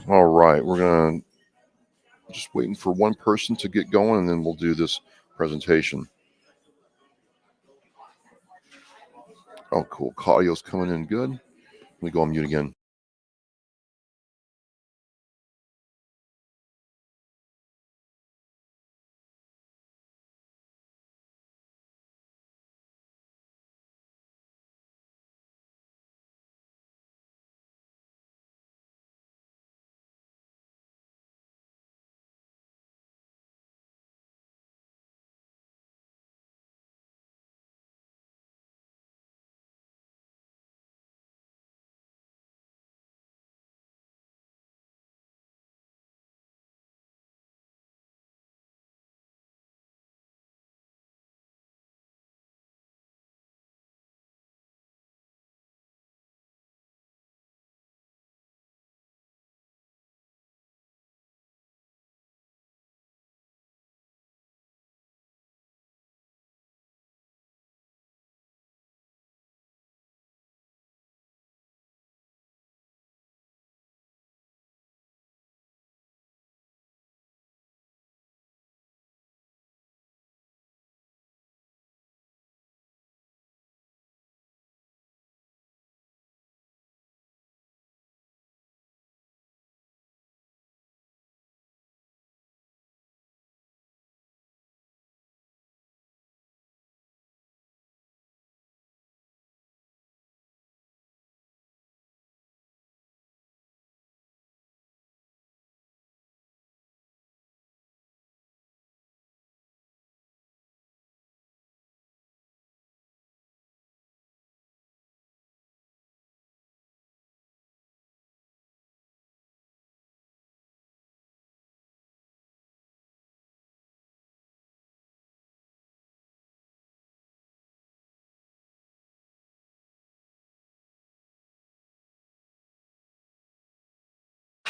Speaker 1: All right, we're gonna just waiting for one person to get going, and then we'll do this presentation. Oh, cool. Audio's coming in good. Let me go on mute again.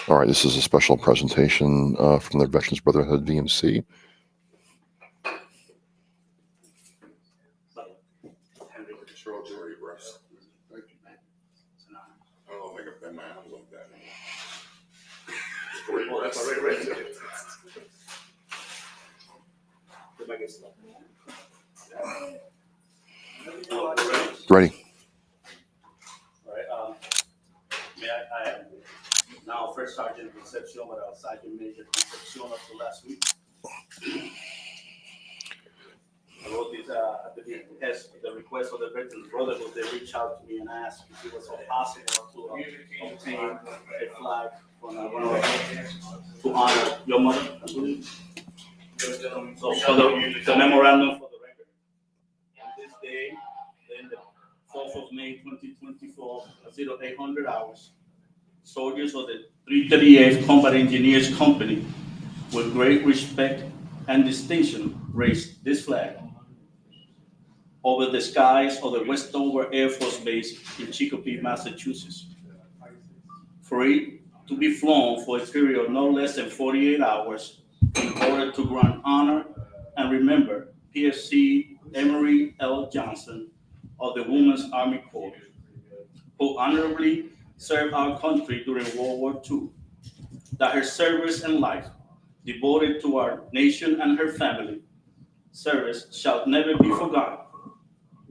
Speaker 1: All right, this is a special presentation from the Veterans Brotherhood VMC. Ready?
Speaker 6: All right. I am now First Sergeant Concepcion, but I was Sergeant Major Concepcion up to last week. I wrote this at the request of the Veterans Brotherhood. They reached out to me and asked if it was possible to obtain a flag from one of to honor your mother, I believe. So for the memorandum for the record, on this day, in the 4th of May 2024, 0800 hours, soldiers of the 338th Combat Engineers Company, with great respect and distinction, raised this flag over the skies of the Westover Air Force Base in Chicopee, Massachusetts, free to be flown for a period of no less than 48 hours in order to grant honor and remember PFC Emory L. Johnson of the Women's Army Corps, who honorably served our country during World War II, that her service and life devoted to our nation and her family service shall never be forgotten.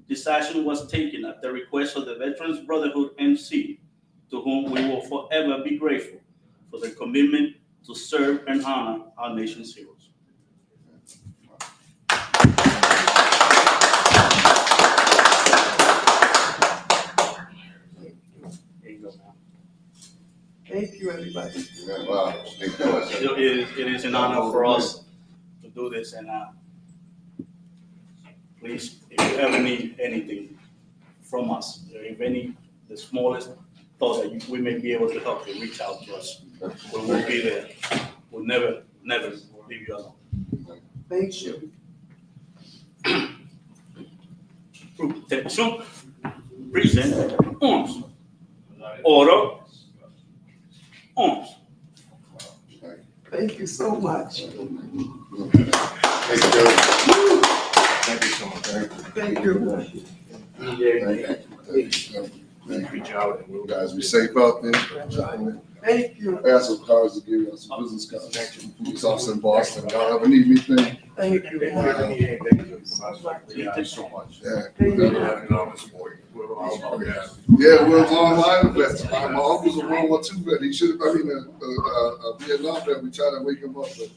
Speaker 6: This action was taken at the request of the Veterans Brotherhood MC, to whom we will forever be grateful for their commitment to serve and honor our nation's heroes.
Speaker 7: Thank you, everybody.
Speaker 6: It is an honor for us to do this, and please, if you ever need anything from us, if the smallest thought that we may be able to help you, reach out to us. We will be there. We'll never leave you alone.
Speaker 7: Thank you.
Speaker 6: Protection, present, arms. Order, arms.
Speaker 7: Thank you so much.
Speaker 8: Thank you, Joe. Thank you so much.
Speaker 7: Thank you.
Speaker 8: Thank you. Reach out and you guys be safe out there.
Speaker 7: Thank you.
Speaker 8: I got some cards to give you, some business cards. Police officer in Boston. Y'all ever need anything?
Speaker 7: Thank you.
Speaker 8: Thank you so much. Yeah.
Speaker 7: Thank you.
Speaker 8: Yeah, we're a long line of vets. My uncle's a World War II vet. He should have, a Vietnam vet. We tried to wake him up, but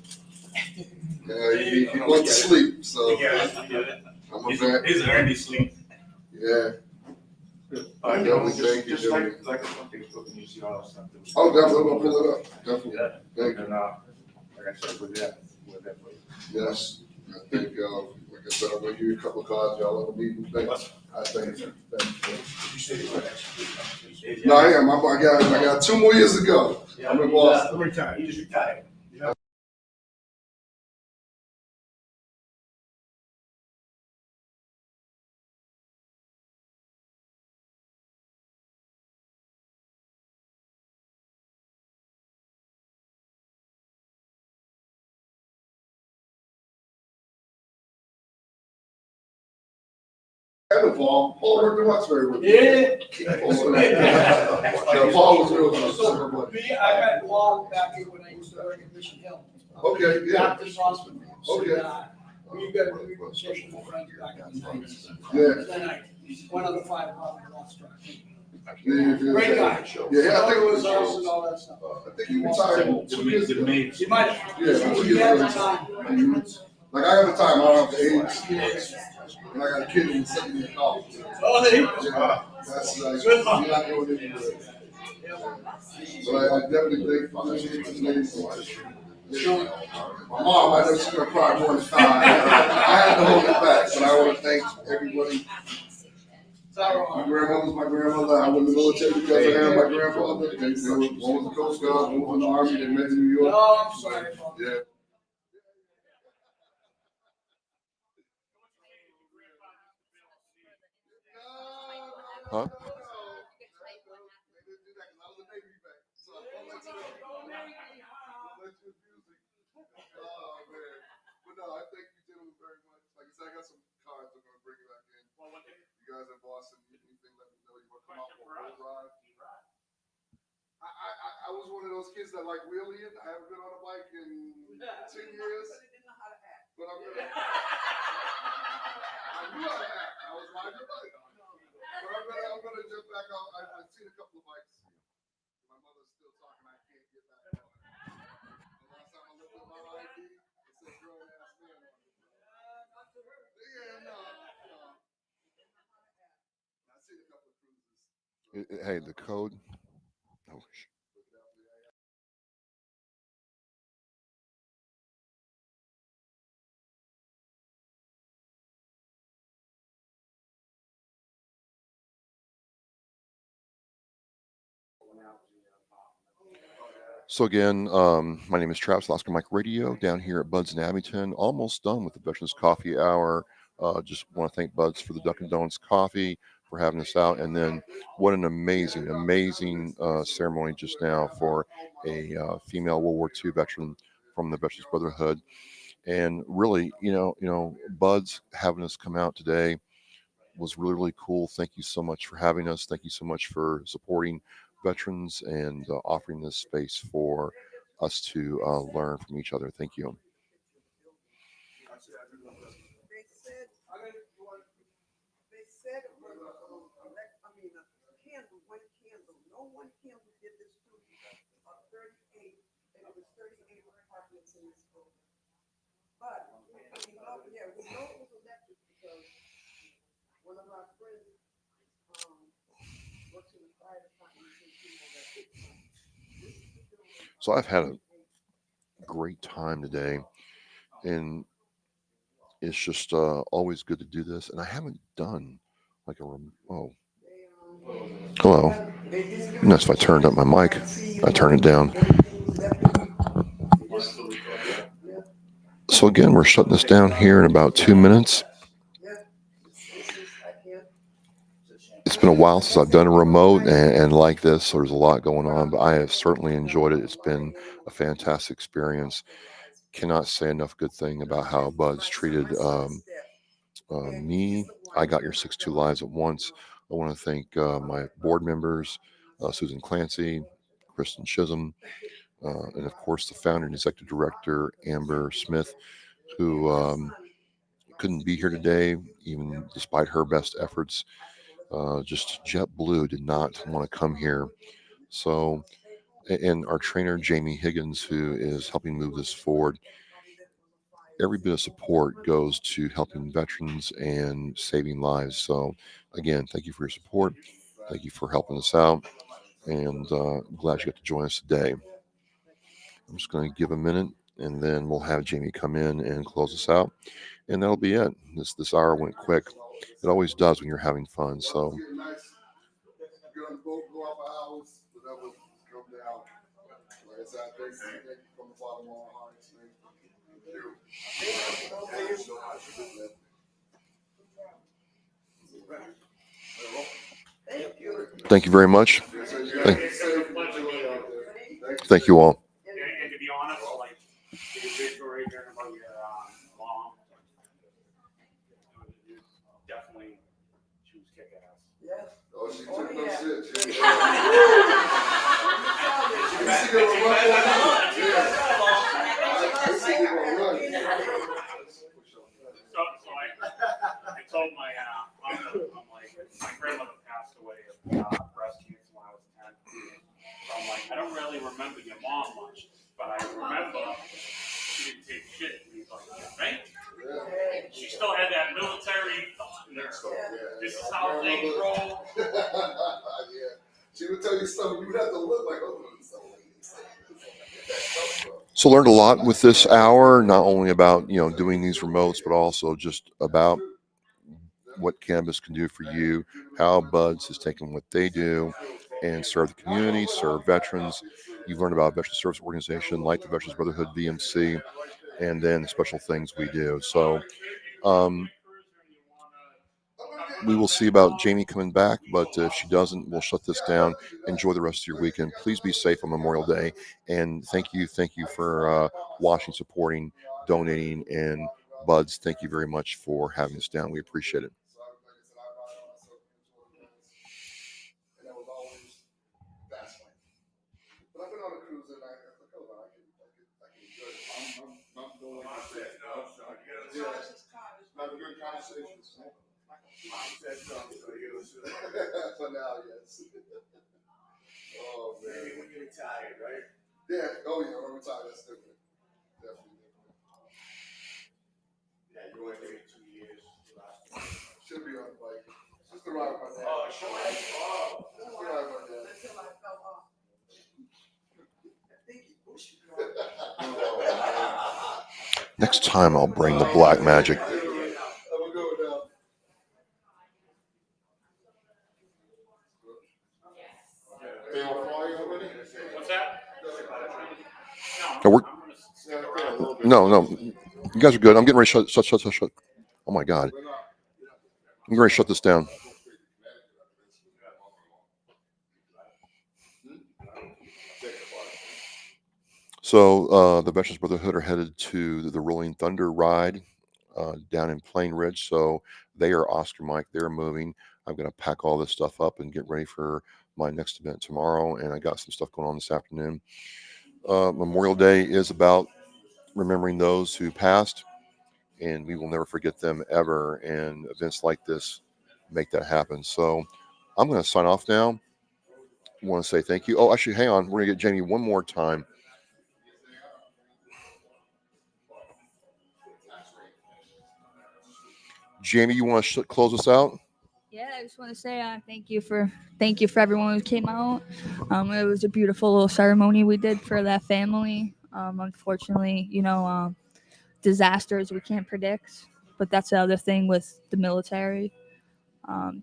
Speaker 8: he went to sleep. So I'm a vet.
Speaker 6: He's early sleep.
Speaker 8: Yeah.
Speaker 9: Definitely,
Speaker 8: Thank you,
Speaker 9: just
Speaker 8: gentlemen.
Speaker 9: like on Facebook and you see all that stuff.
Speaker 8: Oh, definitely, I'm gonna pull it up. Definitely.
Speaker 9: Yeah.
Speaker 8: Thank you.
Speaker 9: And, like I said, with that.
Speaker 8: Yes. I think, like I said, I'm gonna give you a couple of cards. Y'all ever need anything? I thank you. Thank you. No, I am. I got 2 more years to go. I'm in Boston.
Speaker 9: I'm retired. You just retired.
Speaker 8: And Paul worked in Westbury with me.
Speaker 7: Yeah.
Speaker 8: Yeah, Paul was real good.
Speaker 7: So, me, I met Paul back when I used to work at Mission Hill.
Speaker 8: Okay, yeah.
Speaker 7: Doctor's hospital. So,
Speaker 8: Okay.
Speaker 7: we got a really good session with friends back in the 90s.
Speaker 8: Yeah.
Speaker 7: Then he's one of the 5 Robert lost track.
Speaker 8: Yeah.
Speaker 7: Great guy.
Speaker 8: Yeah, I think it was,
Speaker 7: house and all that stuff.
Speaker 8: I think he retired 2 years ago.
Speaker 7: You might.
Speaker 8: Yeah, 2
Speaker 7: He had the
Speaker 8: years ago.
Speaker 7: time.
Speaker 8: Like I have a time, I don't have the age. And I got a kid in the second year college.
Speaker 7: Oh, they.
Speaker 8: Yeah, that's like,
Speaker 7: Good luck.
Speaker 8: you're not doing it good. But I definitely thank you. My mom, I know she's gonna cry more than time. I had to hold it back, but I want to thank everybody. My grandmother was my grandmother. I was in the military because of her and my grandfather. One was the Coast Guard, one was in the Army. They met in New York.
Speaker 7: Oh, I'm sorry.
Speaker 8: Yeah.
Speaker 1: Huh?
Speaker 8: But no, I thank you gentlemen very much. Like I said, I got some cards I'm gonna bring you back in. You guys in Boston, anything, let me know. You wanna come out for a road ride? I was one of those kids that like wheeling. I haven't been on a bike in 10 years. But I'm gonna. I knew how to act. I was riding a bike. But I'm gonna jump back out. I've seen a couple of bikes. My mother's still talking. I can't get back on it. The last time I looked at my ID, it said grown ass man on it. Yeah, no. I've seen a couple of cruises.
Speaker 1: Hey, the code. Oh, So again, my name is Travis Oscar Mike Radio down here at Bud's in Abington. Almost done with the Veterans Coffee Hour. Just want to thank Bud's for the Dunkin' Donuts coffee for having us out, and then what an amazing ceremony just now for a female World War II veteran from the Veterans Brotherhood. And really, Bud's having us come out today was really cool. Thank you so much for having us. Thank you so much for supporting veterans and offering this space for us to learn from each other. Thank you.
Speaker 10: They said it was a candle, one candle. No one candle did this to me. 38, and it was 38 apartments in this building. But we know it was electric because one of our friends works in the fire department.
Speaker 1: So I've had a great time today, and it's just always good to do this. And I haven't done like hello. And that's if I turned up my mic. I turn it down. So again, we're shutting this down here in about 2 minutes. It's been a while since I've done a remote and like this, so there's a lot going on, but I have certainly enjoyed it. It's been a fantastic experience. Cannot say enough good thing about how Bud's treated me. I got your 6-2 lives at once. I want to thank my board members, Susan Clancy, Kristen Chisholm, and of course the founder and executive director, Amber Smith, who couldn't be here today, even despite her best efforts. Just JetBlue did not want to come here. So, and our trainer, Jamie Higgins, who is helping move this forward. Every bit of support goes to helping veterans and saving lives. So, again, thank you for your support. Thank you for helping us out. And glad you got to join us today. I'm just going to give a minute and then we'll have Jamie come in and close us out. And that'll be it. This hour went quick. It always does when you're having fun. So,
Speaker 8: Get on the boat, go off for hours, whatever, come down. Like I said, I thank you from the bottom of my heart.
Speaker 1: thank you very much. Thank you all.
Speaker 3: And to be honest, like the story hearing about your mom, definitely she was kick ass.
Speaker 10: Yes.
Speaker 8: Oh, she took no
Speaker 10: yeah.
Speaker 8: shit. She
Speaker 3: So I told my uncle, I'm like, my grandmother passed away of breast cancer when I was 10. So I'm like, I don't really remember your mom much, but I remember she didn't take shit. And he's like, right? She still had that military thought in her. This is how things roll.
Speaker 8: Yeah. She would tell you something, you would have to look like, oh,
Speaker 1: So learned a lot with this hour, not only about doing these remotes, but also just about what cannabis can do for you, how Buds has taken what they do and serve the community, serve veterans. You've learned about a veteran service organization like the Veterans Brotherhood VMC, and then the special things we do. So we will see about Jamie coming back, but if she doesn't, we'll shut this down. Enjoy the rest of your weekend. Please be safe on Memorial Day, and thank you for watching, supporting, donating, and Buds, thank you very much for having us down. We appreciate it.
Speaker 8: But I've been on a cruise and I can enjoy it. I'm doing not a good conversation. For now, yes. Oh man. Maybe when you're retired, right? Yeah. Oh yeah. When I'm retired, that's different. Definitely different. Yeah, you only take 2 years. Should be on the bike. Just to ride my dad. Oh, sure. Just to ride my dad.
Speaker 10: Until I fell off. I think he pushed me.
Speaker 1: Next time I'll bring the black magic.
Speaker 8: I'm gonna go now. They all fly already?
Speaker 3: What's that?
Speaker 1: No, you guys are good. I'm getting ready to shut. Oh my God, I'm getting ready to shut this down. So the Veterans Brotherhood are headed to the Rolling Thunder ride down in Plain Ridge. So they are Oscar Mike. They're moving. I'm going to pack all this stuff up and get ready for my next event tomorrow. And I got some stuff going on this afternoon. Memorial Day is about remembering those who passed, and we will never forget them ever. And events like this make that happen. So I'm going to sign off now. I want to say thank you. Oh, actually, hang on. We're going to get Jamie one more time. Jamie, you want to close us out?
Speaker 2: Yeah, I just want to say thank you for everyone who came out. It was a beautiful little ceremony we did for that family. Unfortunately, disasters we can't predict, but that's the other thing with the military.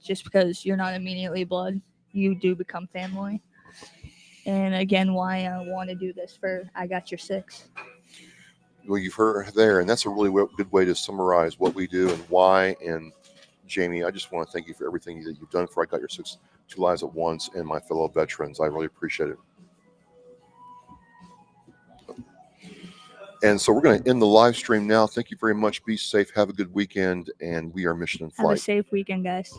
Speaker 2: Just because you're not immediately blood, you do become family. And again, why I want to do this for I Got Your Six.
Speaker 1: Well, you've heard there, and that's a really good way to summarize what we do and why. And Jamie, I just want to thank you for everything that you've done for I Got Your Six, Two Lives at Once, and my fellow veterans. I really appreciate it. And so we're going to end the live stream now. Thank you very much. Be safe. Have a good weekend. And we are Mission in Flight.
Speaker 2: Have a safe weekend, guys.